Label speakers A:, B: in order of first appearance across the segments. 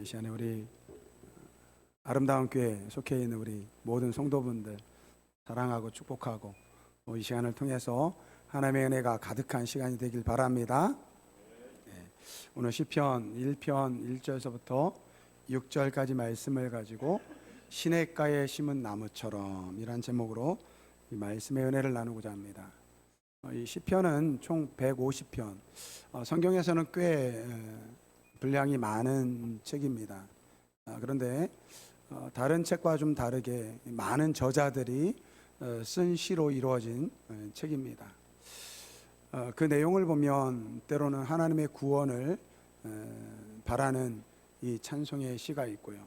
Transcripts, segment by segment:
A: 이 시간에 우리 아름다운 교회 속해 있는 우리 모든 성도분들 사랑하고 축복하고 이 시간을 통해서 하나님의 은혜가 가득한 시간이 되길 바랍니다. 오늘 시편 1편 1절서부터 6절까지 말씀을 가지고 시냇가에 심은 나무처럼 이란 제목으로 이 말씀의 은혜를 나누고자 합니다. 이 시편은 총 150편, 성경에서는 꽤 분량이 많은 책입니다. 그런데 다른 책과 좀 다르게 많은 저자들이 쓴 시로 이루어진 책입니다. 그 내용을 보면 때로는 하나님의 구원을 바라는 이 찬송의 시가 있고요.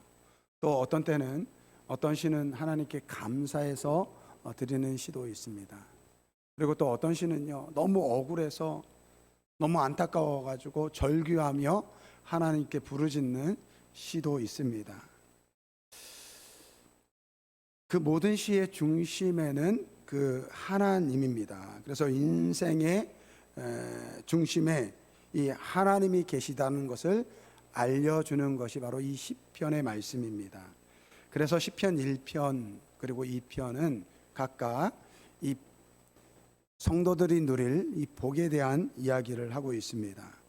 A: 또 어떤 때는 어떤 시는 하나님께 감사해서 드리는 시도 있습니다. 그리고 또 어떤 시는요, 너무 억울해서 너무 안타까워가지고 절규하며 하나님께 부르짖는 시도 있습니다. 그 모든 시의 중심에는 그 하나님입니다. 그래서 인생의 중심에 이 하나님이 계시다는 것을 알려주는 것이 바로 이 시편의 말씀입니다. 그래서 시편 1편 그리고 2편은 각각 이 성도들이 누릴 이 복에 대한 이야기를 하고 있습니다.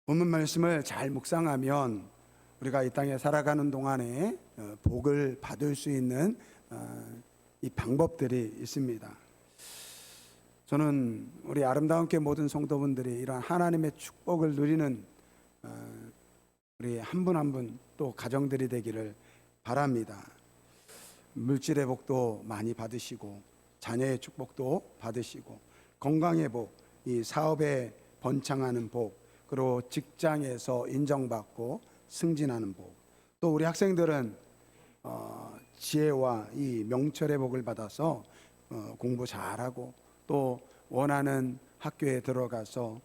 A: 본문 말씀을 잘 묵상하면 우리가 이 땅에 살아가는 동안에 복을 받을 수 있는 이 방법들이 있습니다. 저는 우리 아름다운 교회 모든 성도분들이 이러한 하나님의 축복을 누리는 우리 한 분 한 분 또 가정들이 되기를 바랍니다. 물질의 복도 많이 받으시고 자녀의 축복도 받으시고 건강의 복, 이 사업에 번창하는 복, 그리고 직장에서 인정받고 승진하는 복, 또 우리 학생들은 지혜와 이 명철의 복을 받아서 공부 잘하고 또 원하는 학교에 들어가서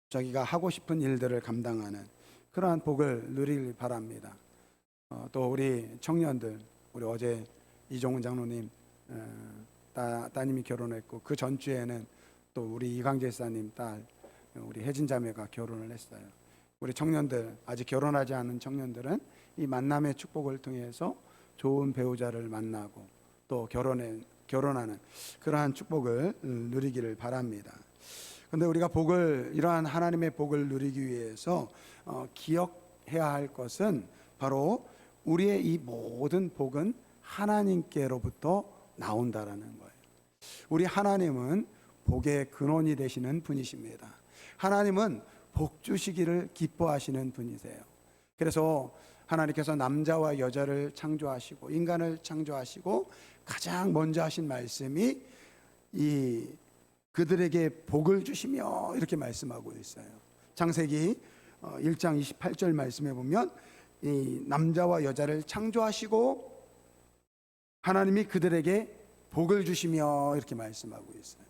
A: 자기가 하고 싶은 일들을 감당하는 그러한 복을 누리길 바랍니다. 또 우리 청년들, 우리 어제 이종훈 장로님 따님이 결혼했고 그 전주에는 또 우리 이강재 사님 딸 우리 혜진 자매가 결혼을 했어요. 우리 청년들, 아직 결혼하지 않은 청년들은 이 만남의 축복을 통해서 좋은 배우자를 만나고 또 결혼하는 그러한 축복을 누리기를 바랍니다. 그런데 우리가 이러한 하나님의 복을 누리기 위해서 기억해야 할 것은 바로 우리의 이 모든 복은 하나님께로부터 나온다라는 거예요. 우리 하나님은 복의 근원이 되시는 분이십니다. 하나님은 복 주시기를 기뻐하시는 분이세요. 그래서 하나님께서 남자와 여자를 창조하시고 인간을 창조하시고 가장 먼저 하신 말씀이 그들에게 복을 주시며 이렇게 말씀하고 있어요. 창세기 1장 28절 말씀에 보면 이 남자와 여자를 창조하시고 하나님이 그들에게 복을 주시며 이렇게 말씀하고 있어요.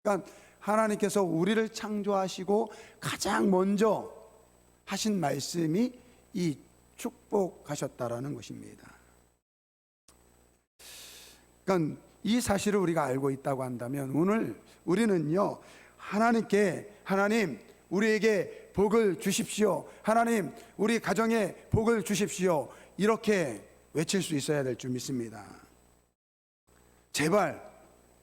A: 그러니까 하나님께서 우리를 창조하시고 가장 먼저 하신 말씀이 이 축복하셨다라는 것입니다. 그러니까 이 사실을 우리가 알고 있다고 한다면 오늘 우리는요, 하나님 우리에게 복을 주십시오, 하나님 우리 가정에 복을 주십시오, 이렇게 외칠 수 있어야 될 줄 믿습니다. 제발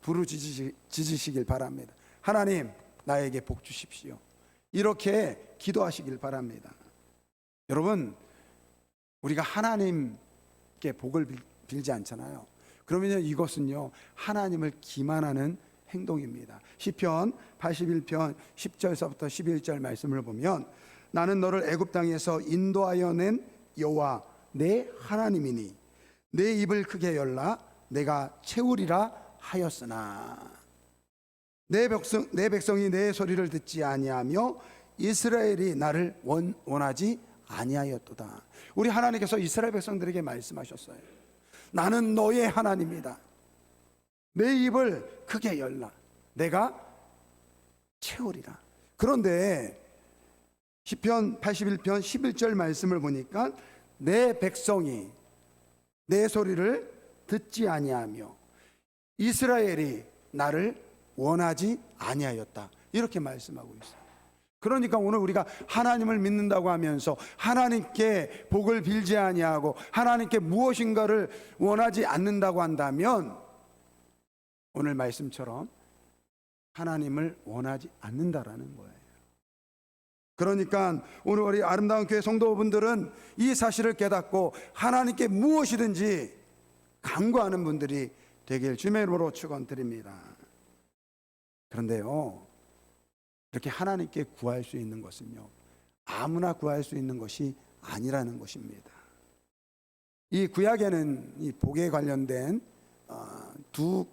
A: 부르짖으시길 바랍니다. 하나님 나에게 복 주십시오, 이렇게 기도하시길 바랍니다. 여러분, 우리가 하나님께 복을 빌지 않잖아요. 그러면 이것은요, 하나님을 기만하는 행동입니다. 시편 81편 10절서부터 11절 말씀을 보면 나는 너를 애굽 땅에서 인도하여 낸 여호와 내 하나님이니 내 입을 크게 열라 내가 채우리라 하였으나 내 백성이 내 소리를 듣지 아니하며 이스라엘이 나를 원하지 아니하였도다. 우리 하나님께서 이스라엘 백성들에게 말씀하셨어요. 나는 너의 하나님이다. 내 입을 크게 열라 내가 채우리라. 그런데 시편 81편 11절 말씀을 보니까 내 백성이 내 소리를 듣지 아니하며 이스라엘이 나를 원하지 아니하였다, 이렇게 말씀하고 있어요. 그러니까 오늘 우리가 하나님을 믿는다고 하면서 하나님께 복을 빌지 아니하고 하나님께 무엇인가를 원하지 않는다고 한다면 오늘 말씀처럼 하나님을 원하지 않는다라는 거예요. 그러니까 오늘 우리 아름다운 교회 성도분들은 이 사실을 깨닫고 하나님께 무엇이든지 간구하는 분들이 되길 주님의 이름으로 축원드립니다. 그런데요, 이렇게 하나님께 구할 수 있는 것은요, 아무나 구할 수 있는 것이 아니라는 것입니다. 이 구약에는 이 복에 관련된 두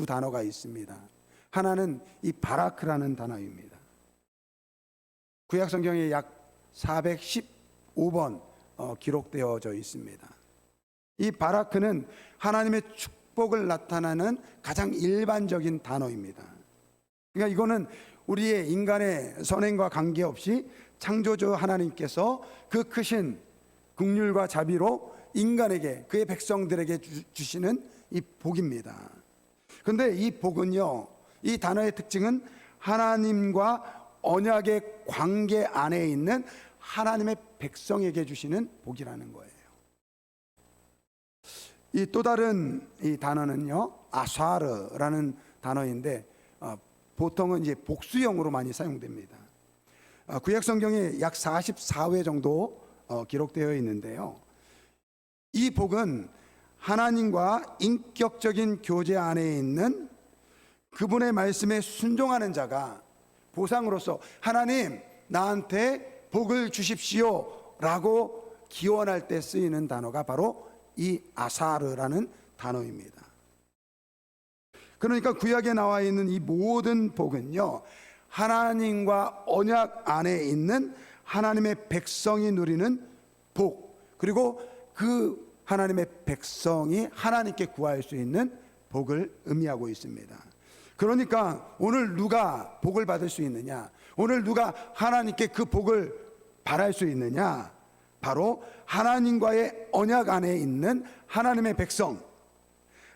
A: 단어가 있습니다. 하나는 이 바라크라는 단어입니다. 구약 성경에 약 415번 기록되어져 있습니다. 이 바라크는 하나님의 축복을 나타내는 가장 일반적인 단어입니다. 그러니까 이거는 우리의 인간의 선행과 관계없이 창조주 하나님께서 그 크신 긍휼과 자비로 인간에게, 그의 백성들에게 주시는 이 복입니다. 그런데 이 복은요, 이 단어의 특징은 하나님과 언약의 관계 안에 있는 하나님의 백성에게 주시는 복이라는 거예요. 이 또 다른 이 단어는요, 아사르라는 단어인데 보통은 이제 복수형으로 많이 사용됩니다. 구약 성경에 약 44회 정도 기록되어 있는데요, 이 복은 하나님과 인격적인 교제 안에 있는 그분의 말씀에 순종하는 자가 보상으로서 하나님 나한테 복을 주십시오 라고 기원할 때 쓰이는 단어가 바로 이 아사르라는 단어입니다. 그러니까 구약에 나와 있는 이 모든 복은요, 하나님과 언약 안에 있는 하나님의 백성이 누리는 복, 그리고 그 하나님의 백성이 하나님께 구할 수 있는 복을 의미하고 있습니다. 그러니까 오늘 누가 복을 받을 수 있느냐, 오늘 누가 하나님께 그 복을 바랄 수 있느냐, 바로 하나님과의 언약 안에 있는 하나님의 백성,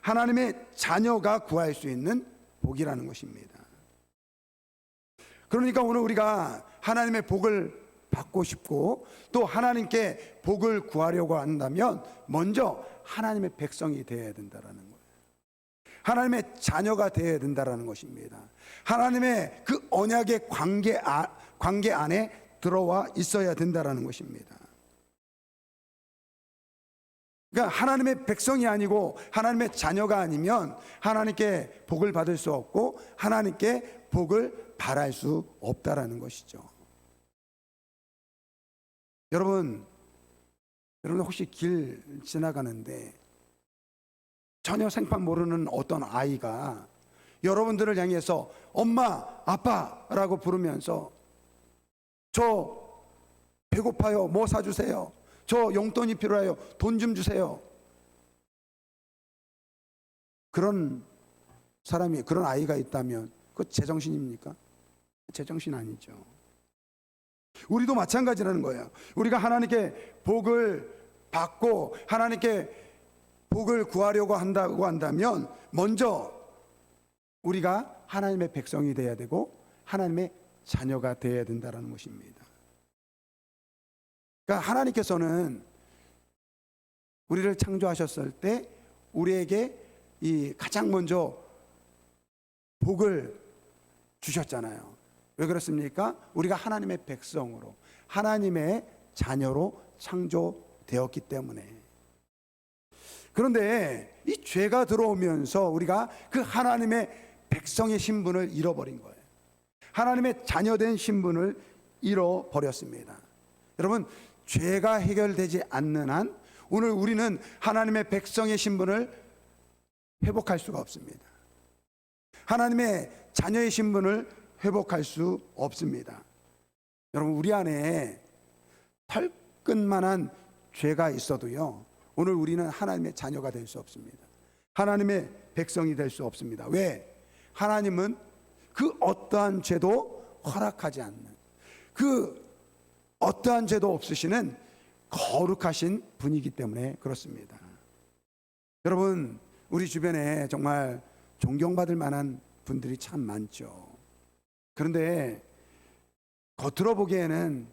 A: 하나님의 자녀가 구할 수 있는 복이라는 것입니다. 그러니까 오늘 우리가 하나님의 복을 받고 싶고 또 하나님께 복을 구하려고 한다면 먼저 하나님의 백성이 되어야 된다는 거예요. 하나님의 자녀가 되어야 된다는 것입니다. 하나님의 그 언약의 관계 안에 들어와 있어야 된다는 것입니다. 그러니까 하나님의 백성이 아니고 하나님의 자녀가 아니면 하나님께 복을 받을 수 없고 하나님께 복을 바랄 수 없다라는 것이죠. 여러분 혹시 길 지나가는데 전혀 생판 모르는 어떤 아이가 여러분들을 향해서 엄마, 아빠라고 부르면서 저 배고파요, 뭐 사주세요, 저 용돈이 필요해요, 돈 좀 주세요, 그런 사람이, 그런 아이가 있다면 그거 제정신입니까? 제정신 아니죠. 우리도 마찬가지라는 거예요. 우리가 하나님께 복을 받고 하나님께 복을 구하려고 한다면 먼저 우리가 하나님의 백성이 되어야 되고 하나님의 자녀가 되어야 된다는 것입니다. 그러니까 하나님께서는 우리를 창조하셨을 때 우리에게 이 가장 먼저 복을 주셨잖아요. 왜 그렇습니까? 우리가 하나님의 백성으로, 하나님의 자녀로 창조되었기 때문에. 그런데 이 죄가 들어오면서 우리가 그 하나님의 백성의 신분을 잃어버린 거예요. 하나님의 자녀된 신분을 잃어버렸습니다. 여러분, 죄가 해결되지 않는 한 오늘 우리는 하나님의 백성의 신분을 회복할 수가 없습니다. 하나님의 자녀의 신분을 회복할 수 없습니다. 여러분, 우리 안에 털끝만한 죄가 있어도요, 오늘 우리는 하나님의 자녀가 될 수 없습니다. 하나님의 백성이 될 수 없습니다. 왜? 하나님은 그 어떠한 죄도 허락하지 않는, 그 어떠한 죄도 없으시는 거룩하신 분이기 때문에 그렇습니다. 여러분, 우리 주변에 정말 존경받을 만한 분들이 참 많죠. 그런데 겉으로 보기에는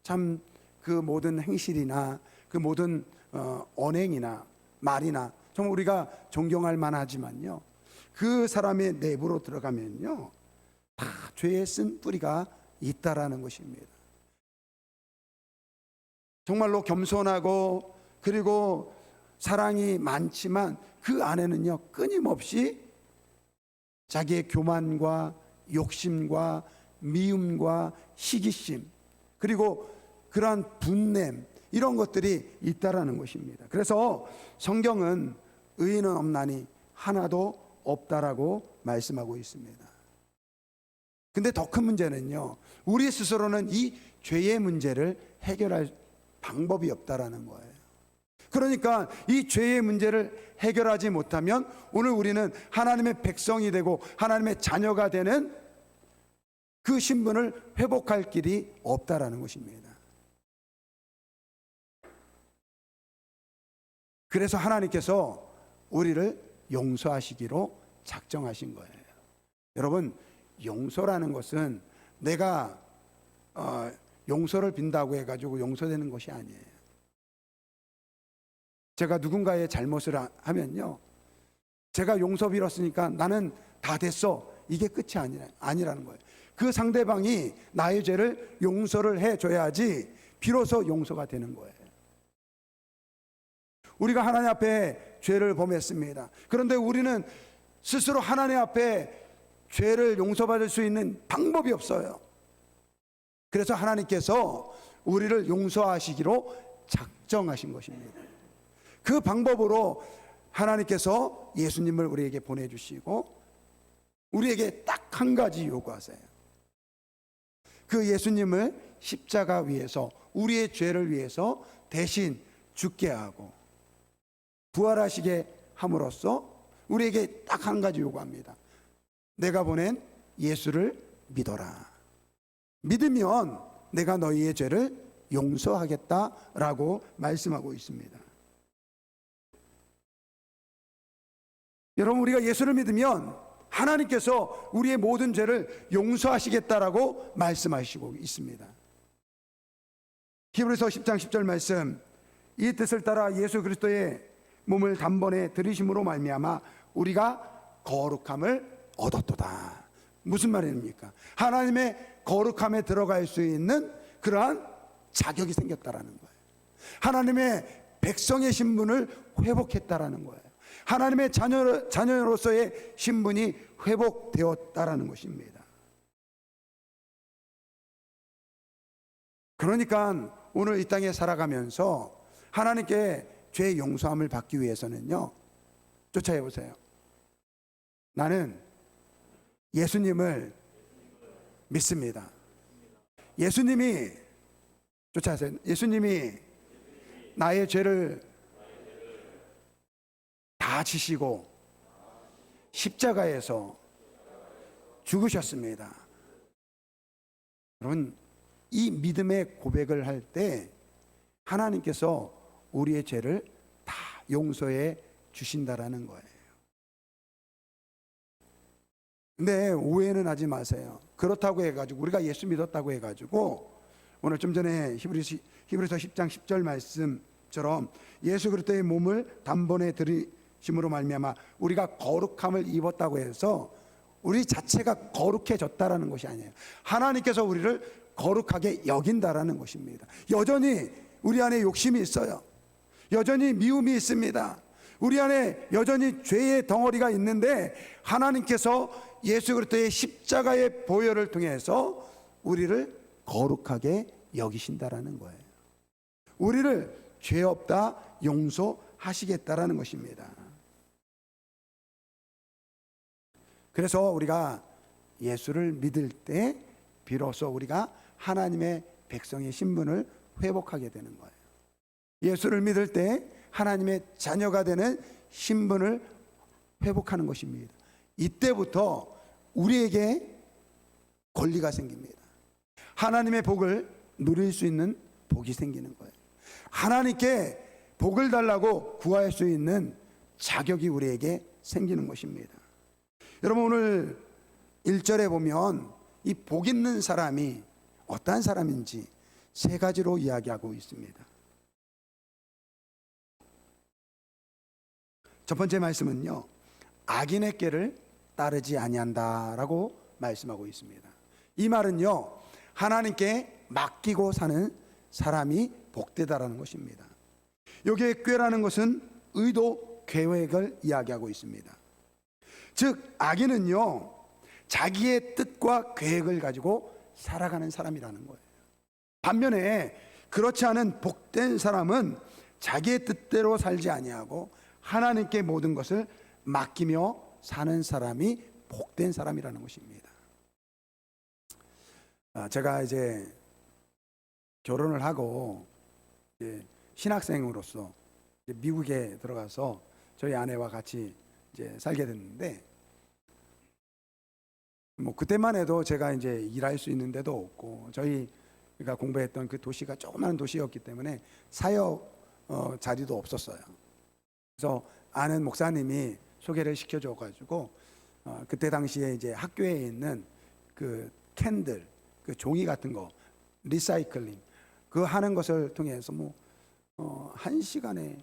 A: 참 그 모든 행실이나 그 모든 언행이나 말이나 정말 우리가 존경할 만하지만요, 그 사람의 내부로 들어가면요 다 죄의 쓴 뿌리가 있다라는 것입니다. 정말로 겸손하고 그리고 사랑이 많지만 그 안에는요 끊임없이 자기의 교만과 욕심과 미움과 시기심, 그리고 그러한 분냄, 이런 것들이 있다라는 것입니다. 그래서 성경은 의인은 없나니 하나도 없다라고 말씀하고 있습니다. 근데 더 큰 문제는요, 우리 스스로는 이 죄의 문제를 해결할 방법이 없다라는 거예요. 그러니까 이 죄의 문제를 해결하지 못하면 오늘 우리는 하나님의 백성이 되고 하나님의 자녀가 되는 그 신분을 회복할 길이 없다라는 것입니다. 그래서 하나님께서 우리를 용서하시기로 작정하신 거예요. 여러분, 용서라는 것은 내가 용서를 빈다고 해가지고 용서되는 것이 아니에요. 제가 누군가의 잘못을 하면요, 제가 용서 빌었으니까 나는 다 됐어, 이게 끝이 아니라는 거예요. 그 상대방이 나의 죄를 용서를 해줘야지 비로소 용서가 되는 거예요. 우리가 하나님 앞에 죄를 범했습니다. 그런데 우리는 스스로 하나님 앞에 죄를 용서받을 수 있는 방법이 없어요. 그래서 하나님께서 우리를 용서하시기로 작정하신 것입니다. 그 방법으로 하나님께서 예수님을 우리에게 보내주시고 우리에게 딱 한 가지 요구하세요. 그 예수님을 십자가 위에서 우리의 죄를 위해서 대신 죽게 하고 부활하시게 함으로써 우리에게 딱 한 가지 요구합니다. 내가 보낸 예수를 믿어라. 믿으면 내가 너희의 죄를 용서하겠다라고 말씀하고 있습니다. 여러분, 우리가 예수를 믿으면 하나님께서 우리의 모든 죄를 용서하시겠다라고 말씀하시고 있습니다. 히브리서 10장 10절 말씀, 이 뜻을 따라 예수 그리스도의 몸을 단번에 들이심으로 말미암아 우리가 거룩함을 얻었도다. 무슨 말입니까? 하나님의 거룩함에 들어갈 수 있는 그러한 자격이 생겼다라는 거예요. 하나님의 백성의 신분을 회복했다라는 거예요. 하나님의 자녀로서의 신분이 회복되었다라는 것입니다. 그러니까 오늘 이 땅에 살아가면서 하나님께 죄의 용서함을 받기 위해서는요, 쫓아해 보세요. 나는 예수님을 믿습니다. 예수님이, 쫓아하세요. 예수님이 나의 죄를 다 지시고 십자가에서 죽으셨습니다. 여러분, 이 믿음의 고백을 할 때 하나님께서 우리의 죄를 다 용서해 주신다라는 거예요. 근데 오해는 하지 마세요. 그렇다고 해가지고 우리가 예수 믿었다고 해가지고 오늘 좀 전에 히브리서 10장 10절 말씀처럼 예수 그리스도의 몸을 단번에 들이심으로 말미암아 우리가 거룩함을 입었다고 해서 우리 자체가 거룩해졌다라는 것이 아니에요. 하나님께서 우리를 거룩하게 여긴다라는 것입니다. 여전히 우리 안에 욕심이 있어요. 여전히 미움이 있습니다. 우리 안에 여전히 죄의 덩어리가 있는데 하나님께서 예수 그리스도의 십자가의 보혈을 통해서 우리를 거룩하게 여기신다라는 거예요. 우리를 죄 없다 용서하시겠다라는 것입니다. 그래서 우리가 예수를 믿을 때 비로소 우리가 하나님의 백성의 신분을 회복하게 되는 거예요. 예수를 믿을 때 하나님의 자녀가 되는 신분을 회복하는 것입니다. 이때부터 우리에게 권리가 생깁니다. 하나님의 복을 누릴 수 있는 복이 생기는 거예요. 하나님께 복을 달라고 구할 수 있는 자격이 우리에게 생기는 것입니다. 여러분, 오늘 1절에 보면 이 복 있는 사람이 어떠한 사람인지 세 가지로 이야기하고 있습니다. 첫 번째 말씀은요, 악인의 꾀를 따르지 아니한다라고 말씀하고 있습니다. 이 말은요, 하나님께 맡기고 사는 사람이 복되다라는 것입니다. 여기에 꾀라는 것은 의도, 계획을 이야기하고 있습니다. 즉 악인은요, 자기의 뜻과 계획을 가지고 살아가는 사람이라는 거예요. 반면에 그렇지 않은 복된 사람은 자기의 뜻대로 살지 아니하고 하나님께 모든 것을 맡기며 사는 사람이 복된 사람이라는 것입니다. 제가 이제 결혼을 하고 이제 신학생으로서 이제 미국에 들어가서 저희 아내와 같이 이제 살게 됐는데, 뭐 그때만 해도 제가 이제 일할 수 있는 데도 없고 저희가 공부했던 그 도시가 조그마한 도시였기 때문에 사역 자리도 없었어요. 그래서 아는 목사님이 소개를 시켜줘가지고 그때 당시에 이제 학교에 있는 그 캔들, 그 종이 같은 거 리사이클링 그 하는 것을 통해서 뭐 1시간에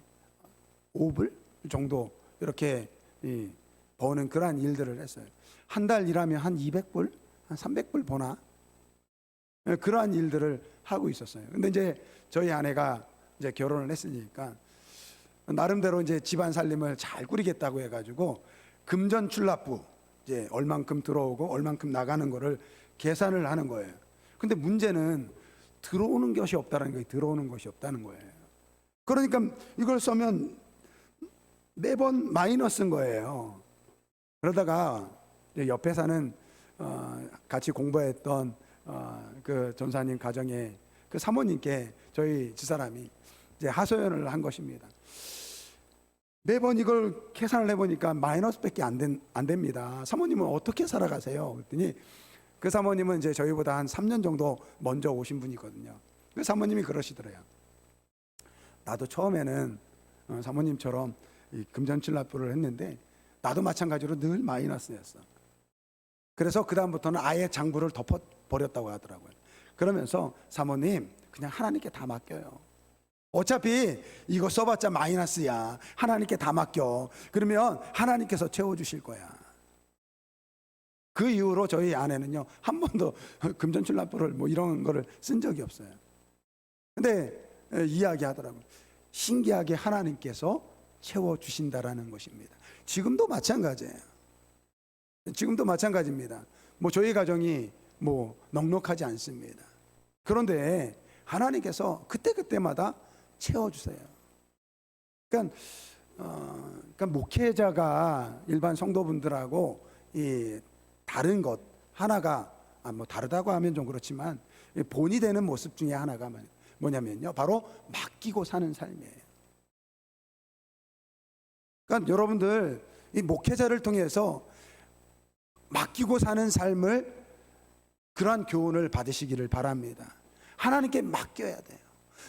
A: 5불 정도 이렇게 버는 그러한 일들을 했어요. 한 달 일하면 한 200불, 한 300불 버나 그러한 일들을 하고 있었어요. 근데 이제 저희 아내가 이제 결혼을 했으니까 나름대로 이제 집안 살림을 잘 꾸리겠다고 해가지고 금전출납부 이제 얼만큼 들어오고 얼만큼 나가는 거를 계산을 하는 거예요. 근데 문제는 들어오는 것이 없다는 거예요. 들어오는 것이 없다는 거예요. 그러니까 이걸 써면 매번 마이너스인 거예요. 그러다가 옆에 사는 같이 공부했던 그 전사님 가정에 그 사모님께 저희 집사람이 이제 하소연을 한 것입니다. 매번 이걸 계산을 해보니까 마이너스밖에 안 됩니다. 사모님은 어떻게 살아가세요? 그랬더니 그 사모님은 이제 저희보다 한 3년 정도 먼저 오신 분이거든요. 그 사모님이 그러시더래요. 나도 처음에는 사모님처럼 금전출납부를 했는데 나도 마찬가지로 늘 마이너스였어. 그래서 그 다음부터는 아예 장부를 덮어버렸다고 하더라고요. 그러면서 사모님 그냥 하나님께 다 맡겨요. 어차피 이거 써봤자 마이너스야. 하나님께 다 맡겨. 그러면 하나님께서 채워주실 거야. 그 이후로 저희 아내는요 한 번도 금전출납부를 뭐 이런 거를 쓴 적이 없어요. 근데 이야기하더라고요. 신기하게 하나님께서 채워주신다라는 것입니다. 지금도 마찬가지예요. 지금도 마찬가지입니다. 뭐 저희 가정이 뭐 넉넉하지 않습니다. 그런데 하나님께서 그때그때마다 채워주세요. 그러니까 목회자가 일반 성도분들하고 이 다른 것 하나가 뭐 다르다고 하면 좀 그렇지만 본이 되는 모습 중에 하나가 뭐냐면요, 바로 맡기고 사는 삶이에요. 그러니까 여러분들 이 목회자를 통해서 맡기고 사는 삶을 그러한 교훈을 받으시기를 바랍니다. 하나님께 맡겨야 돼요.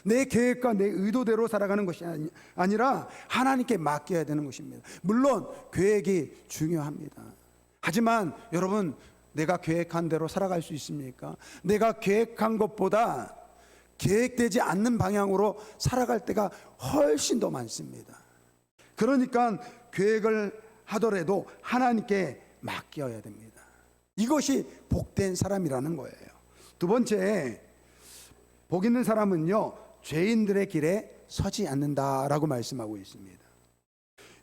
A: 내 계획과 내 의도대로 살아가는 것이 아니라 하나님께 맡겨야 되는 것입니다. 물론 계획이 중요합니다. 하지만 여러분, 내가 계획한 대로 살아갈 수 있습니까? 내가 계획한 것보다 계획되지 않는 방향으로 살아갈 때가 훨씬 더 많습니다. 그러니까 계획을 하더라도 하나님께 맡겨야 됩니다. 이것이 복된 사람이라는 거예요. 두 번째, 복 있는 사람은요, 죄인들의 길에 서지 않는다라고 말씀하고 있습니다.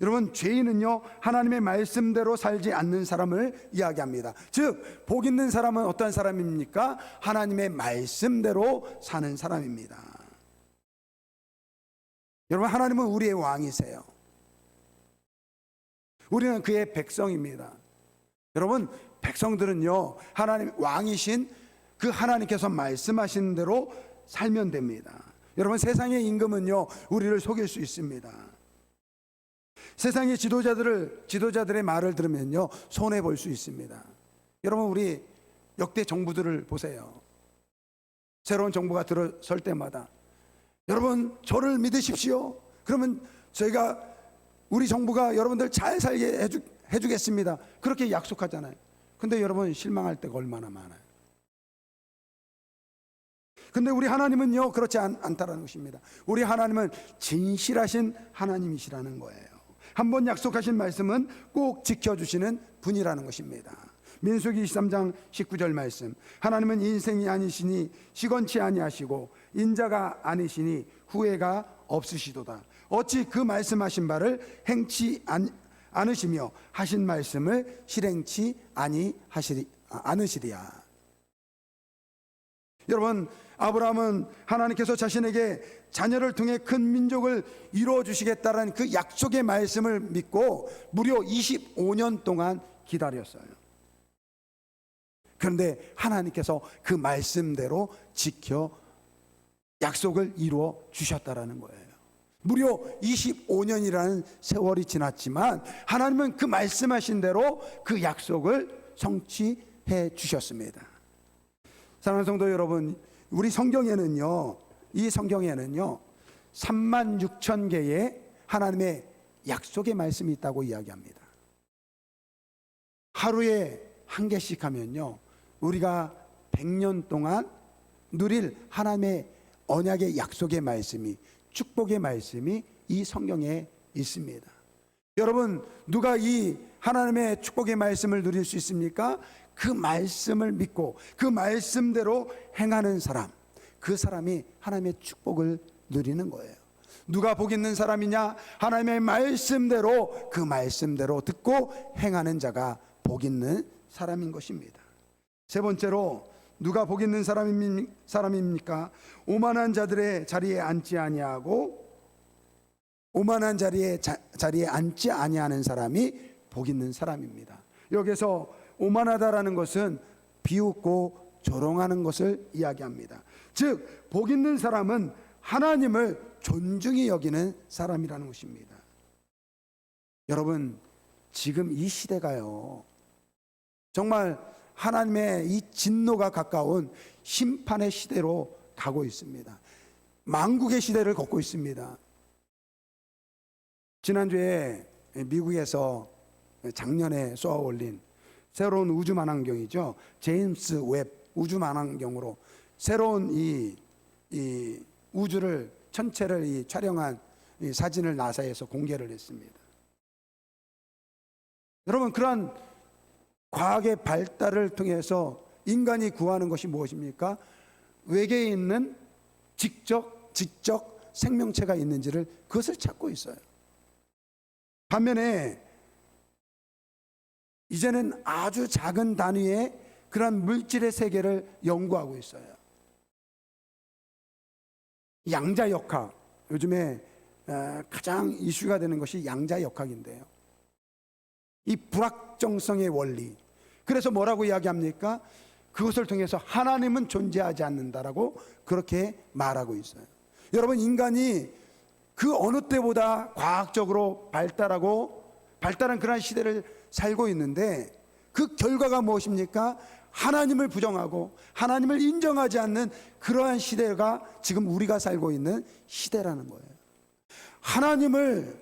A: 여러분, 죄인은요 하나님의 말씀대로 살지 않는 사람을 이야기합니다. 즉, 복 있는 사람은 어떤 사람입니까? 하나님의 말씀대로 사는 사람입니다. 여러분, 하나님은 우리의 왕이세요. 우리는 그의 백성입니다. 여러분, 백성들은요 하나님 왕이신 그 하나님께서 말씀하신 대로 살면 됩니다. 여러분, 세상의 임금은요 우리를 속일 수 있습니다. 세상의 지도자들의 말을 들으면요 손해 볼 수 있습니다. 여러분, 우리 역대 정부들을 보세요. 새로운 정부가 들어설 때마다 여러분 저를 믿으십시오. 그러면 우리 정부가 여러분들 잘 살게 해주겠습니다. 그렇게 약속하잖아요. 근데 여러분, 실망할 때가 얼마나 많아요. 근데 우리 하나님은요, 그렇지 않다라는 것입니다. 우리 하나님은 진실하신 하나님이시라는 거예요. 한번 약속하신 말씀은 꼭 지켜주시는 분이라는 것입니다. 민수기 23장 19절 말씀, 하나님은 인생이 아니시니 시건치 아니하시고 인자가 아니시니 후회가 없으시도다. 어찌 그 말씀하신 바를 행치 않으시며 하신 말씀을 실행치 않으시리야. 여러분, 아브라함은 하나님께서 자신에게 자녀를 통해 큰 민족을 이루어 주시겠다라는 그 약속의 말씀을 믿고 무려 25년 동안 기다렸어요. 그런데 하나님께서 그 말씀대로 지켜 약속을 이루어 주셨다라는 거예요. 무려 25년이라는 세월이 지났지만 하나님은 그 말씀하신 대로 그 약속을 성취해 주셨습니다. 사랑하는 성도 여러분, 우리 성경에는요, 이 성경에는요 36,000개의 하나님의 약속의 말씀이 있다고 이야기합니다. 하루에 한 개씩 하면요, 우리가 100년 동안 누릴 하나님의 언약의 약속의 말씀이, 축복의 말씀이 이 성경에 있습니다. 여러분, 누가 이 하나님의 축복의 말씀을 누릴 수 있습니까? 그 말씀을 믿고 그 말씀대로 행하는 사람, 그 사람이 하나님의 축복을 누리는 거예요. 누가 복 있는 사람이냐? 하나님의 말씀대로, 그 말씀대로 듣고 행하는 자가 복 있는 사람인 것입니다. 세 번째로, 누가 복 있는 사람입니까? 오만한 자들의 자리에 앉지 아니하고 오만한 자리에 앉지 아니하는 사람이 복 있는 사람입니다. 여기서 오만하다라는 것은 비웃고 조롱하는 것을 이야기합니다. 즉, 복 있는 사람은 하나님을 존중히 여기는 사람이라는 것입니다. 여러분, 지금 이 시대가요, 정말 하나님의 이 진노가 가까운 심판의 시대로 가고 있습니다. 망국의 시대를 걷고 있습니다. 지난주에 미국에서 작년에 쏘아 올린 새로운 우주만원경이죠. 제임스 웹 우주만원경으로 새로운 이 우주를 전체를 촬영한 이 사진을 나사에서 공개를 했습니다. 여러분, 그러한 과학의 발달을 통해서 인간이 구하는 것이 무엇입니까? 외계에 있는 지적 생명체가 있는지를, 그것을 찾고 있어요. 반면에 이제는 아주 작은 단위의 그런 물질의 세계를 연구하고 있어요. 양자역학, 요즘에 가장 이슈가 되는 것이 양자역학인데요, 이 불확정성의 원리, 그래서 뭐라고 이야기합니까? 그것을 통해서 하나님은 존재하지 않는다라고 그렇게 말하고 있어요. 여러분, 인간이 그 어느 때보다 과학적으로 발달한 그런 시대를 살고 있는데, 그 결과가 무엇입니까? 하나님을 부정하고 하나님을 인정하지 않는 그러한 시대가 지금 우리가 살고 있는 시대라는 거예요. 하나님을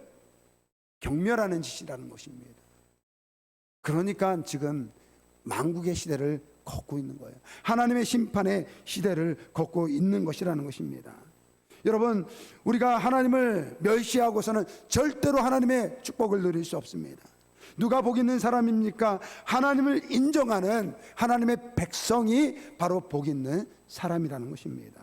A: 경멸하는 짓이라는 것입니다. 그러니까 지금 망국의 시대를 걷고 있는 거예요. 하나님의 심판의 시대를 걷고 있는 것이라는 것입니다. 여러분, 우리가 하나님을 멸시하고서는 절대로 하나님의 축복을 누릴 수 없습니다. 누가 복 있는 사람입니까? 하나님을 인정하는 하나님의 백성이 바로 복 있는 사람이라는 것입니다.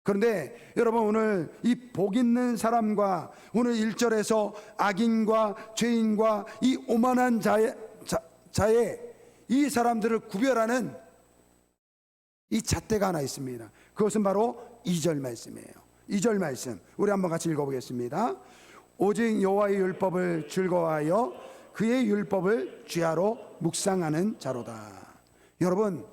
A: 그런데 여러분, 오늘 이 복 있는 사람과 오늘 1절에서 악인과 죄인과 이 오만한 자의 이 사람들을 구별하는 이 잣대가 하나 있습니다. 그것은 바로 2절 말씀이에요. 2절 말씀 우리 한번 같이 읽어보겠습니다. 오직 여호와의 율법을 즐거워하여 그의 율법을 주야로 묵상하는 자로다. 여러분,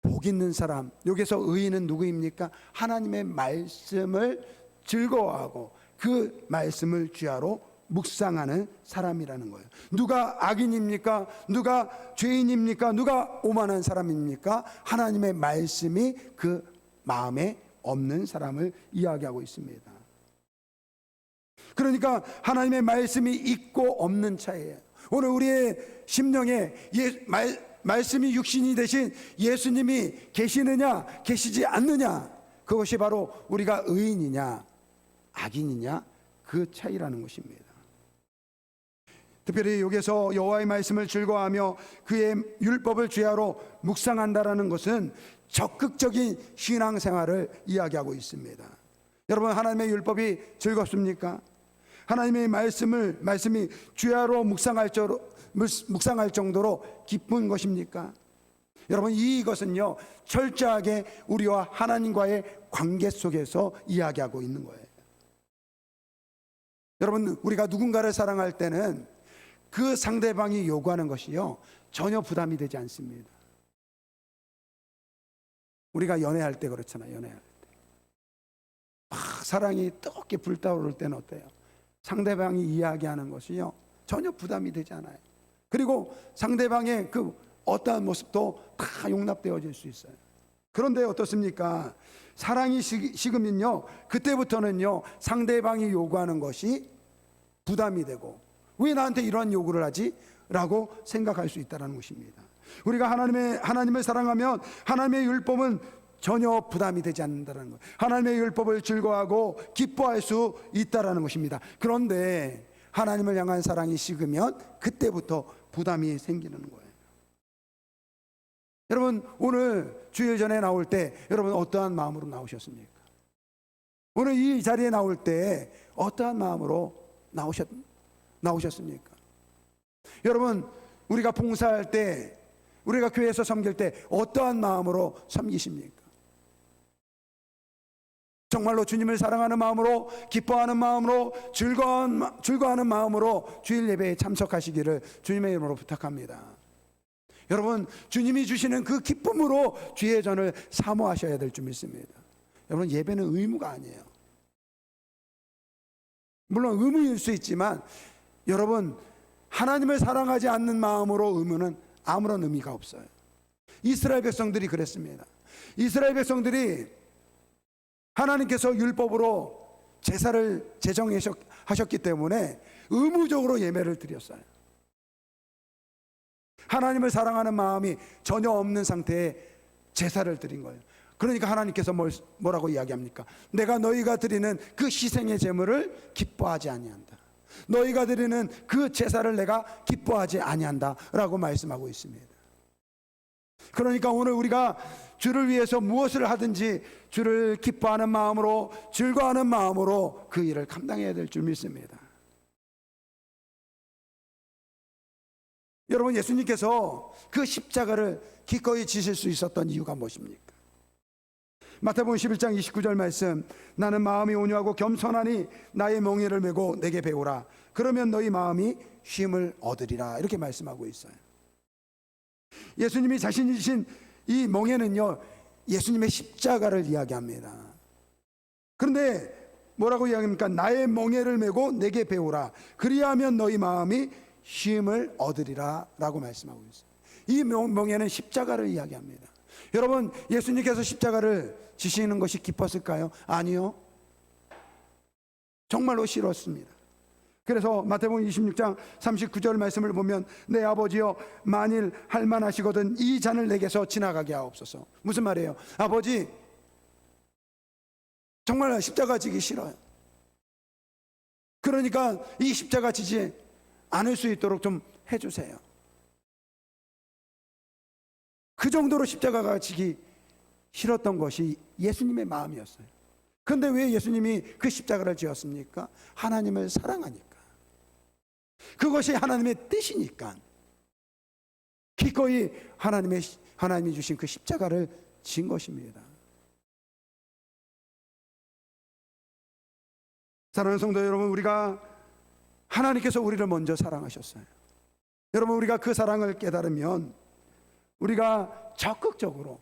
A: 복 있는 사람, 여기서 의인은 누구입니까? 하나님의 말씀을 즐거워하고 그 말씀을 주야로 묵상하는 사람이라는 거예요. 누가 악인입니까? 누가 죄인입니까? 누가 오만한 사람입니까? 하나님의 말씀이 그 마음에 없는 사람을 이야기하고 있습니다. 그러니까 하나님의 말씀이 있고 없는 차이예요. 오늘 우리의 심령에 말씀이 육신이 되신 예수님이 계시느냐 계시지 않느냐, 그것이 바로 우리가 의인이냐 악인이냐 그 차이라는 것입니다. 특별히 여기서 여호와의 말씀을 즐거워하며 그의 율법을 주야로 묵상한다라는 것은 적극적인 신앙생활을 이야기하고 있습니다. 여러분, 하나님의 율법이 즐겁습니까? 하나님의 말씀이 주야로 묵상할 정도로 기쁜 것입니까? 여러분, 이것은요 철저하게 우리와 하나님과의 관계 속에서 이야기하고 있는 거예요. 여러분, 우리가 누군가를 사랑할 때는 그 상대방이 요구하는 것이요 전혀 부담이 되지 않습니다. 우리가 연애할 때 그렇잖아요. 연애할 때 막 사랑이 뜨겁게 불타오를 때는 어때요? 상대방이 이야기하는 것이요 전혀 부담이 되지 않아요. 그리고 상대방의 그 어떠한 모습도 다 용납되어질 수 있어요. 그런데 어떻습니까? 사랑이 식으면요 그때부터는요 상대방이 요구하는 것이 부담이 되고, 왜 나한테 이런 요구를 하지? 라고 생각할 수 있다는 것입니다. 우리가 하나님을 사랑하면 하나님의 율법은 전혀 부담이 되지 않는다는 것, 하나님의 율법을 즐거워하고 기뻐할 수 있다는 것입니다. 그런데 하나님을 향한 사랑이 식으면 그때부터 부담이 생기는 거예요. 여러분, 오늘 주일 전에 나올 때 여러분 어떠한 마음으로 나오셨습니까? 오늘 이 자리에 나올 때 어떠한 마음으로 나오셨습니까? 여러분, 우리가 봉사할 때, 우리가 교회에서 섬길 때 어떠한 마음으로 섬기십니까? 정말로 주님을 사랑하는 마음으로, 기뻐하는 마음으로, 즐거워하는 마음으로 주일 예배에 참석하시기를 주님의 이름으로 부탁합니다. 여러분, 주님이 주시는 그 기쁨으로 주의 전을 사모하셔야 될 줄 믿습니다. 여러분, 예배는 의무가 아니에요. 물론 의무일 수 있지만 여러분, 하나님을 사랑하지 않는 마음으로 의무는 아무런 의미가 없어요. 이스라엘 백성들이 그랬습니다. 이스라엘 백성들이 하나님께서 율법으로 제사를 제정하셨기 때문에 의무적으로 예배를 드렸어요. 하나님을 사랑하는 마음이 전혀 없는 상태에 제사를 드린 거예요. 그러니까 하나님께서 뭐라고 이야기합니까? 내가 너희가 드리는 그 희생의 제물을 기뻐하지 아니한다. 너희가 드리는 그 제사를 내가 기뻐하지 아니한다 라고 말씀하고 있습니다. 그러니까 오늘 우리가 주를 위해서 무엇을 하든지 주를 기뻐하는 마음으로, 즐거워하는 마음으로 그 일을 감당해야 될 줄 믿습니다. 여러분, 예수님께서 그 십자가를 기꺼이 지실 수 있었던 이유가 무엇입니까? 마태복음 11장 29절 말씀, 나는 마음이 온유하고 겸손하니 나의 멍에를 메고 내게 배우라. 그러면 너희 마음이 쉼을 얻으리라. 이렇게 말씀하고 있어요. 예수님이 자신이 지신 이 멍에는요 예수님의 십자가를 이야기합니다. 그런데 뭐라고 이야기합니까? 나의 멍에를 메고 내게 배우라. 그리하면 너희 마음이 쉼을 얻으리라 라고 말씀하고 있어요. 이 멍에는 십자가를 이야기합니다. 여러분, 예수님께서 십자가를 지시는 것이 기뻤을까요? 아니요. 정말로 싫었습니다. 그래서 마태복음 26장 39절 말씀을 보면, 내 아버지여, 만일 할만하시거든 이 잔을 내게서 지나가게 하옵소서. 무슨 말이에요? 아버지, 정말 십자가 지기 싫어요. 그러니까 이 십자가 지지 않을 수 있도록 좀 해주세요. 그 정도로 십자가가 지기 싫었던 것이 예수님의 마음이었어요. 그런데 왜 예수님이 그 십자가를 지었습니까? 하나님을 사랑하니까. 그것이 하나님의 뜻이니까 기꺼이 하나님이 주신 그 십자가를 진 것입니다. 사랑하는 성도 여러분, 우리가 하나님께서 우리를 먼저 사랑하셨어요. 여러분, 우리가 그 사랑을 깨달으면 우리가 적극적으로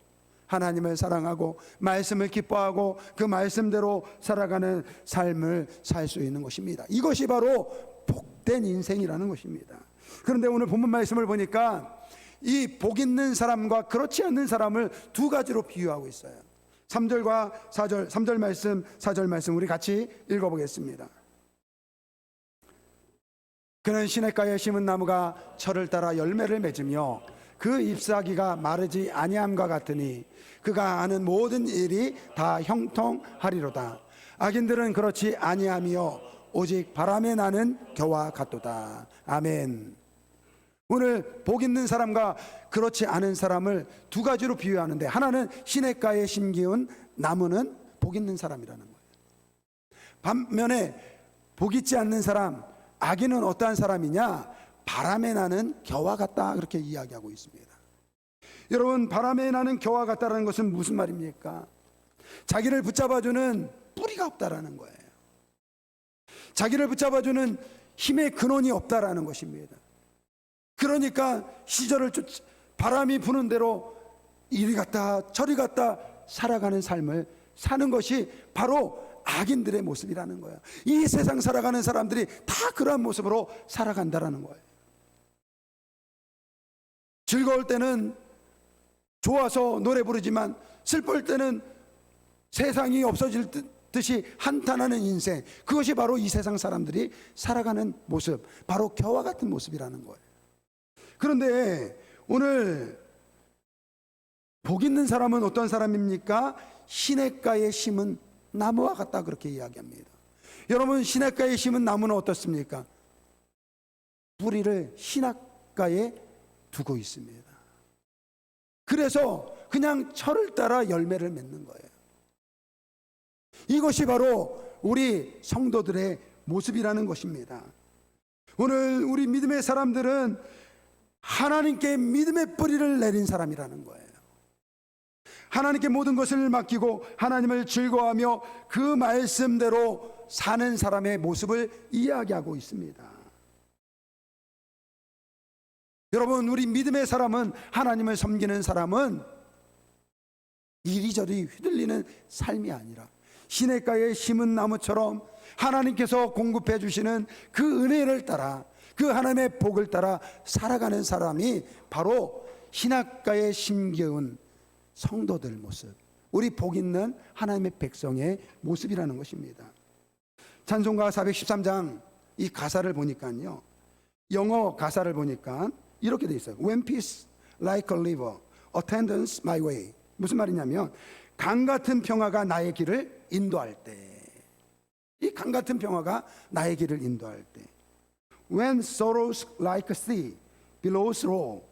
A: 하나님을 사랑하고 말씀을 기뻐하고 그 말씀대로 살아가는 삶을 살 수 있는 것입니다. 이것이 바로 복된 인생이라는 것입니다. 그런데 오늘 본문 말씀을 보니까 이 복 있는 사람과 그렇지 않는 사람을 두 가지로 비유하고 있어요. 3절과 4절, 3절 말씀, 4절 말씀 우리 같이 읽어보겠습니다. 그는 시냇가에 심은 나무가 철을 따라 열매를 맺으며 그 잎사귀가 마르지 아니함과 같으니 그가 하는 모든 일이 다 형통하리로다. 악인들은 그렇지 아니함이요 오직 바람에 나는 겨와 같도다. 아멘. 오늘 복 있는 사람과 그렇지 않은 사람을 두 가지로 비유하는데, 하나는 시냇가에 심기운 나무는 복 있는 사람이라는 거예요. 반면에 복 있지 않는 사람, 악인은 어떠한 사람이냐? 바람에 나는 겨와 같다, 그렇게 이야기하고 있습니다. 여러분, 바람에 나는 겨와 같다라는 것은 무슨 말입니까? 자기를 붙잡아주는 뿌리가 없다라는 거예요. 자기를 붙잡아주는 힘의 근원이 없다라는 것입니다. 그러니까 시절을 바람이 부는 대로 이리 갔다 저리 갔다 살아가는 삶을 사는 것이 바로 악인들의 모습이라는 거예요. 이 세상 살아가는 사람들이 다 그러한 모습으로 살아간다라는 거예요. 즐거울 때는 좋아서 노래 부르지만 슬플 때는 세상이 없어질 듯이 한탄하는 인생, 그것이 바로 이 세상 사람들이 살아가는 모습, 바로 겨와 같은 모습이라는 거예요. 그런데 오늘 복 있는 사람은 어떤 사람입니까? 시냇가에 심은 나무와 같다, 그렇게 이야기합니다. 여러분, 시냇가에 심은 나무는 어떻습니까? 뿌리를 시냇가에 두고 있습니다. 그래서 그냥 철을 따라 열매를 맺는 거예요. 이것이 바로 우리 성도들의 모습이라는 것입니다. 오늘 우리 믿음의 사람들은 하나님께 믿음의 뿌리를 내린 사람이라는 거예요. 하나님께 모든 것을 맡기고 하나님을 즐거워하며 그 말씀대로 사는 사람의 모습을 이야기하고 있습니다. 여러분, 우리 믿음의 사람은, 하나님을 섬기는 사람은 이리저리 휘둘리는 삶이 아니라 시냇가에 심은 나무처럼 하나님께서 공급해 주시는 그 은혜를 따라, 그 하나님의 복을 따라 살아가는 사람이 바로 시냇가에 심겨운 성도들 모습, 우리 복 있는 하나님의 백성의 모습이라는 것입니다. 찬송가 413장 이 가사를 보니까요, 영어 가사를 보니까 이렇게 돼 있어요. When peace like a river attends my way. 무슨 말이냐면, 강 같은 평화가 나의 길을 인도할 때, 이 강 같은 평화가 나의 길을 인도할 때, When sorrows like a sea billows roll,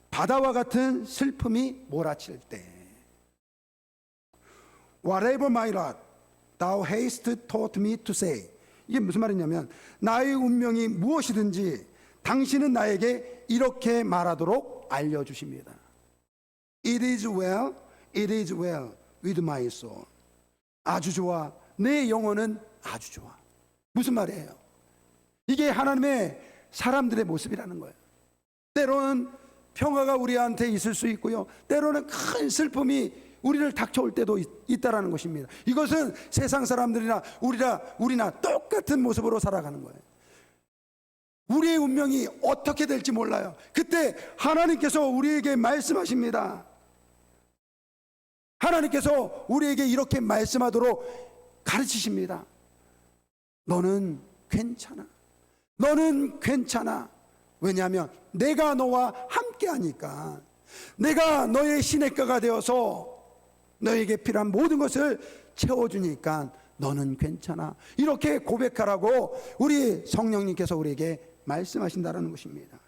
A: 바다와 같은 슬픔이 몰아칠 때, Whatever my lot thou hast taught me to say. 이게 무슨 말이냐면, 나의 운명이 무엇이든지 당신은 나에게 이렇게 말하도록 알려주십니다. It is well, it is well with my soul. 아주 좋아, 내 영혼은 아주 좋아. 무슨 말이에요? 이게 하나님의 사람들의 모습이라는 거예요. 때로는 평화가 우리한테 있을 수 있고요, 때로는 큰 슬픔이 우리를 닥쳐올 때도 있다라는 것입니다. 이것은 세상 사람들이나 우리나 똑같은 모습으로 살아가는 거예요. 우리의 운명이 어떻게 될지 몰라요. 그때 하나님께서 우리에게 말씀하십니다. 하나님께서 우리에게 이렇게 말씀하도록 가르치십니다. 너는 괜찮아. 너는 괜찮아. 왜냐하면 내가 너와 함께 하니까, 내가 너의 시냇가가 되어서 너에게 필요한 모든 것을 채워주니까 너는 괜찮아. 이렇게 고백하라고 우리 성령님께서 우리에게 말씀하신다는 것입니다.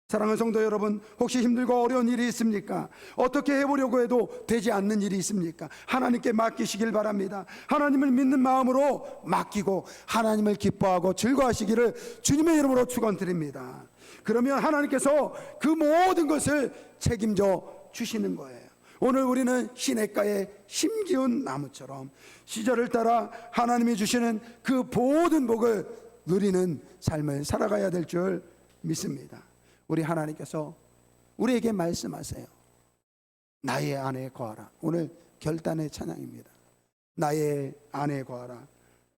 A: 사랑하는 성도 여러분, 혹시 힘들고 어려운 일이 있습니까? 어떻게 해보려고 해도 되지 않는 일이 있습니까? 하나님께 맡기시길 바랍니다. 하나님을 믿는 마음으로 맡기고 하나님을 기뻐하고 즐거워하시기를 주님의 이름으로 축원드립니다. 그러면 하나님께서 그 모든 것을 책임져 주시는 거예요. 오늘 우리는 시냇가에 심기운 나무처럼 시절을 따라 하나님이 주시는 그 모든 복을 누리는 삶을 살아가야 될 줄 믿습니다. 우리 하나님께서 우리에게 말씀하세요. 나의 안에 거하라. 오늘 결단의 찬양입니다. 나의 안에 거하라.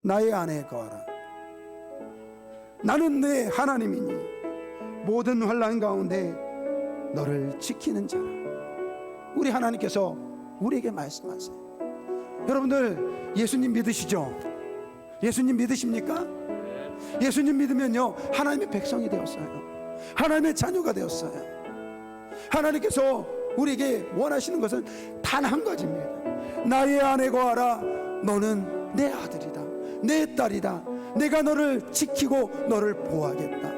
A: 나의 안에 거하라. 나는 내 하나님이니 모든 환난 가운데 너를 지키는 자라. 우리 하나님께서 우리에게 말씀하세요. 여러분들 예수님 믿으시죠? 예수님 믿으십니까? 예수님 믿으면요, 하나님의 백성이 되었어요. 하나님의 자녀가 되었어요. 하나님께서 우리에게 원하시는 것은 단 한 가지입니다. 나의 아내 거하라, 너는 내 아들이다, 내 딸이다. 내가 너를 지키고 너를 보호하겠다.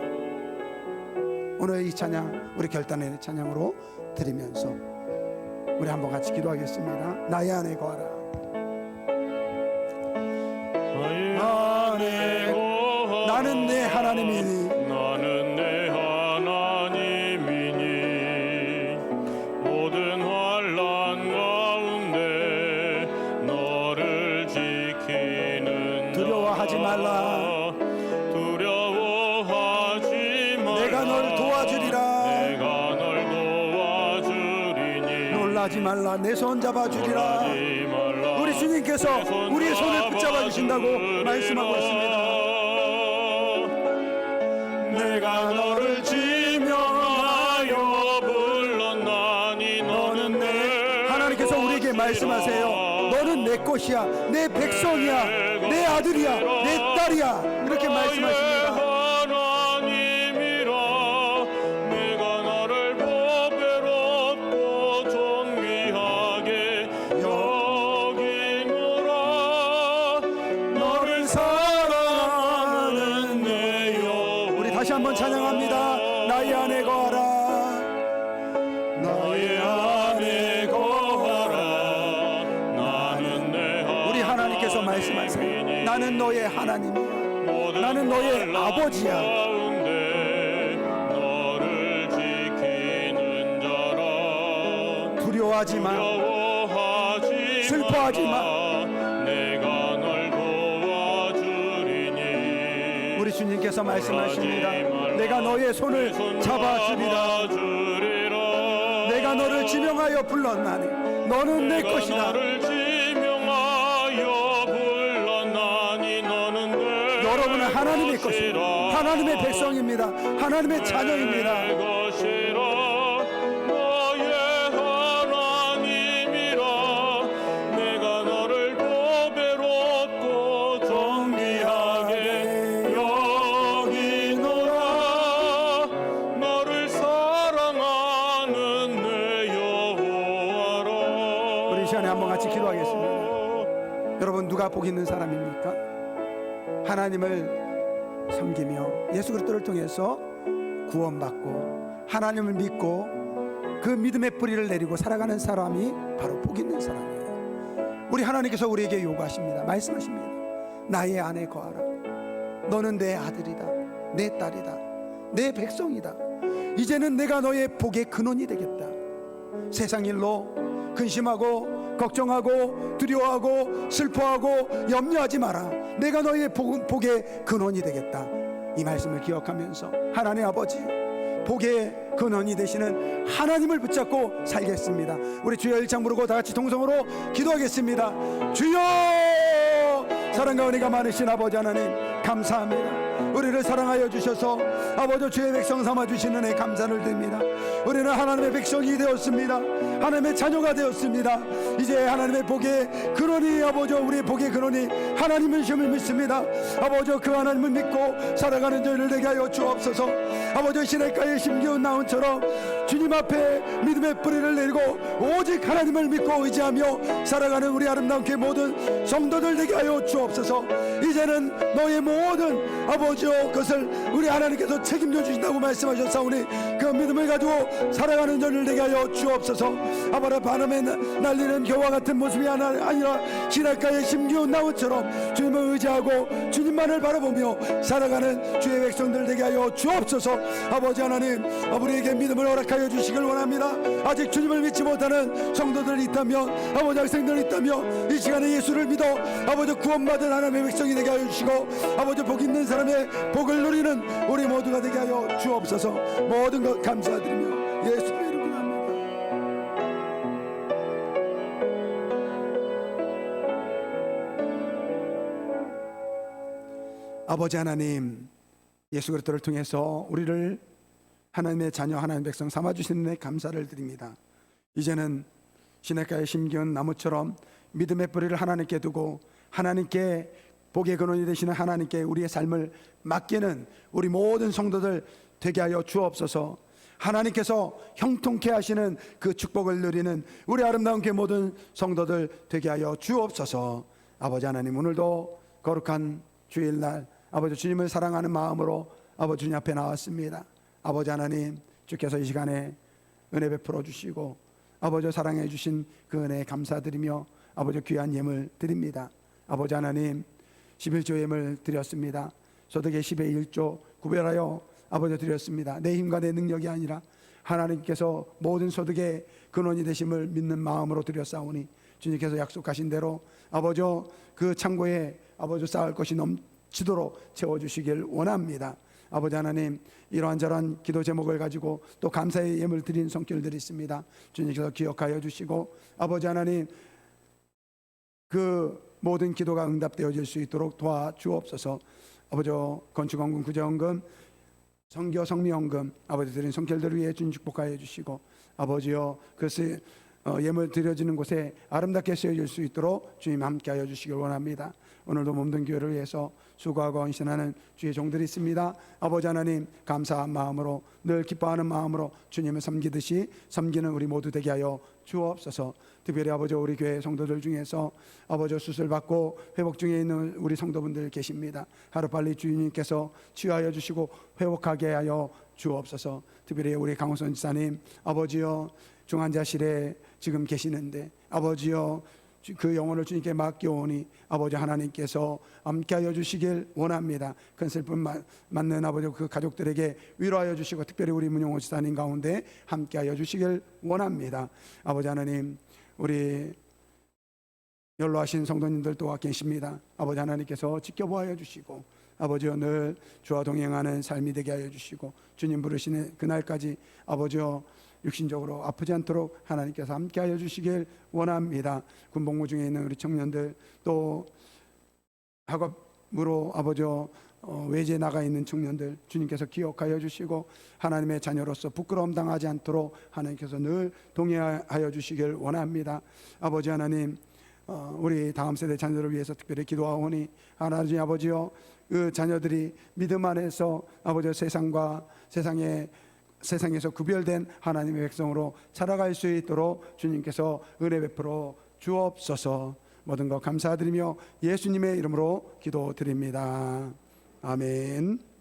A: 오늘 이 찬양 우리 결단의 찬양으로 드리면서 우리 한번 같이 기도하겠습니다. 나의 아내 거하라.
B: 나의 아내 거하라.
A: 나는 내 하나님이니
B: 나는 내 하나님이니 모든 환난 가운데 너를 지키는
A: 두려워하지 말라.
B: 두려워하지 말라.
A: 내가 널 도와주리라.
B: 내가 널 도와주리니
A: 놀라지 말라. 내 손 잡아주리라.
B: 놀라지 말라.
A: 우리 주님께서 우리의 손을 붙잡아 주신다고 말씀하고 있습니다.
B: 내가 너를 지명하여 불렀나니 너는 내
A: 하나님께서 우리에게 말씀하세요. 너는 내 것이야, 내 백성이야, 내 아들이야, 내 딸이야. 이렇게 말씀하십니다.
B: 하나님이라. 내가 너를 보배롭고 존귀하게 여기노라. 너를 사랑하는 내 영.
A: 우리 다시 한번 찬양합니다. 나의 아내 거하라.
B: 나의 안에 거하라. 나는 내
A: 우리 하나님께서 말씀하세요. 나는 너의 하나님이야. 나는 너의 아버지야.
B: 가운데 너를 지키는 자라.
A: 두려워하지 마.
B: 두려워하지
A: 슬퍼하지 마.
B: 내가 널 도와주리니
A: 우리 주님께서 말씀하십니다.
B: 놀라지 말라.
A: 내가 너의 손을
B: 손
A: 잡아주리라.
B: 잡아주리라.
A: 내가 너를 지명하여 불렀나니 너는 내
B: 내가
A: 것이다.
B: 너를 지명하여 불렀나니 너는 내
A: 여러분은 하나님의 것이다.
B: 것이라.
A: 하나님의 백성입니다. 하나님의 자녀입니다.
B: 내 것이라. 너의 하나님이라. 내가 너를 보배롭고 존귀하게 여기노라. 너를 사랑하는 내 여호와라.
A: 우리 이 시간에 한번 같이 기도하겠습니다. 여러분, 누가 복 있는 사람입니까? 하나님을 섬기며 예수 그리스도를 통해서 구원받고 하나님을 믿고 그 믿음의 뿌리를 내리고 살아가는 사람이 바로 복 있는 사람이에요. 우리 하나님께서 우리에게 요구하십니다. 말씀하십니다. 나의 아내 거하라. 너는 내 아들이다, 내 딸이다, 내 백성이다. 이제는 내가 너의 복의 근원이 되겠다. 세상 일로 근심하고 걱정하고 두려워하고 슬퍼하고 염려하지 마라. 내가 너의 복의 근원이 되겠다. 이 말씀을 기억하면서 하나님 아버지, 복의 근원이 되시는 하나님을 붙잡고 살겠습니다. 우리 주여 일창 부르고 다 같이 동성으로 기도하겠습니다. 주여, 사랑과 은혜가 많으신 아버지 하나님 감사합니다. 우리를 사랑하여 주셔서 아버지 주의 백성 삼아 주시는 은혜 감사를 드립니다. 우리는 하나님의 백성이 되었습니다. 하나님의 자녀가 되었습니다. 이제 하나님의 복의 근원이 아버지, 우리의 복의 근원이 하나님의 심을 믿습니다. 아버지 그 하나님을 믿고 살아가는 저희를 되게 하여 주옵소서. 아버지 시냇가에 심기운 나무처럼 주님 앞에 믿음의 뿌리를 내리고 오직 하나님을 믿고 의지하며 살아가는 우리 아름다운 교회 모든 성도들 되게 하여 주옵소서. 이제는 너의 모든 아버지여 것을 우리 하나님께서 책임져 주신다고 말씀하셨사오니 그 믿음을 가지고 살아가는 저를 되게 하여 주옵소서. 아바라 바람에 날리는 겨와 같은 모습이 아니라 시냇가에 심기운 나무처럼 주님을 의지하고 주님만을 바라보며 살아가는 주의 백성들 되게 하여 주옵소서. 아버지 하나님, 우리에게 믿음을 허락하여 주시길 원합니다. 아직 주님을 믿지 못하는 성도들이 있다면, 아버지 학생들이 있다면 이 시간에 예수를 믿어 아버지 구원받은 하나님의 백성이 되게 하여 주시고 아버지 복 있는 사람의 복을 누리는 우리 모두가 되게 하여 주옵소서. 모든 것 감사드리며 예수님의 이름으로 기도합니다. 아버지 하나님, 예수 그리스도를 통해서 우리를 하나님의 자녀, 하나님의 백성 삼아주시는 데 감사를 드립니다. 이제는 시냇가에 심기운 나무처럼 믿음의 뿌리를 하나님께 두고 하나님께 복의 근원이 되시는 하나님께 우리의 삶을 맡기는 우리 모든 성도들 되게 하여 주옵소서. 하나님께서 형통케 하시는 그 축복을 누리는 우리 아름다운 교회 모든 성도들 되게 하여 주옵소서. 아버지 하나님, 오늘도 거룩한 주일날 아버지 주님을 사랑하는 마음으로 아버지 주님 앞에 나왔습니다. 아버지 하나님, 주께서 이 시간에 은혜 베풀어 주시고 아버지 사랑해 주신 그 은혜에 감사드리며 아버지 귀한 예물 드립니다. 아버지 하나님, 11조 예물 드렸습니다. 소득의 10의 1조 구별하여 아버지 드렸습니다. 내 힘과 내 능력이 아니라 하나님께서 모든 소득의 근원이 되심을 믿는 마음으로 드렸사오니 주님께서 약속하신 대로 아버지 그 창고에 아버지 쌓을 것이 넘치도록 채워주시길 원합니다. 아버지 하나님, 이러한저러한 기도 제목을 가지고 또 감사의 예물 드린 손길들이 있습니다. 주님께서 기억하여 주시고 아버지 하나님, 그 모든 기도가 응답되어질 수 있도록 도와주옵소서. 아버지 건축원금, 구제원금, 성교 성미원금 아버지 드린 손길들을 위해 주님 축복하여 주시고 아버지여 그 예물 드려지는 곳에 아름답게 쓰여질 수 있도록 주님 함께하여 주시길 원합니다. 오늘도 몸든 교회를 위해서 수고하고 헌신하는 주의 종들이 있습니다. 아버지 하나님, 감사한 마음으로 늘 기뻐하는 마음으로 주님을 섬기듯이 섬기는 우리 모두 되게 하여 주옵소서. 특별히 아버지 우리 교회 성도들 중에서 아버지 수술받고 회복 중에 있는 우리 성도분들 계십니다. 하루빨리 주님께서 치유하여 주시고 회복하게 하여 주옵소서. 특별히 우리 강호선 지사님 아버지여 중환자실에 지금 계시는데 아버지여 그 영혼을 주님께 맡겨오니 아버지 하나님께서 함께하여 주시길 원합니다. 큰 슬픔 맞는 아버지 그 가족들에게 위로하여 주시고 특별히 우리 문용호 지사님 가운데 함께하여 주시길 원합니다. 아버지 하나님, 우리 연로하신 성도님들 또한 계십니다. 아버지 하나님께서 지켜보아여 주시고 아버지여 늘 주와 동행하는 삶이 되게 하여 주시고 주님 부르시는 그날까지 아버지여 육신적으로 아프지 않도록 하나님께서 함께하여 주시길 원합니다. 군복무 중에 있는 우리 청년들 또 학업으로 아버지여 외지에 나가 있는 청년들 주님께서 기억하여 주시고 하나님의 자녀로서 부끄러움 당하지 않도록 하나님께서 늘 동행하여 주시길 원합니다. 아버지 하나님, 우리 다음 세대 자녀들을 위해서 특별히 기도하오니 하나님 아버지여 그 자녀들이 믿음 안에서 아버지 세상에서 구별된 하나님의 백성으로 살아갈 수 있도록 주님께서 은혜 베풀어 주옵소서. 모든 것 감사드리며 예수님의 이름으로 기도드립니다. 아멘.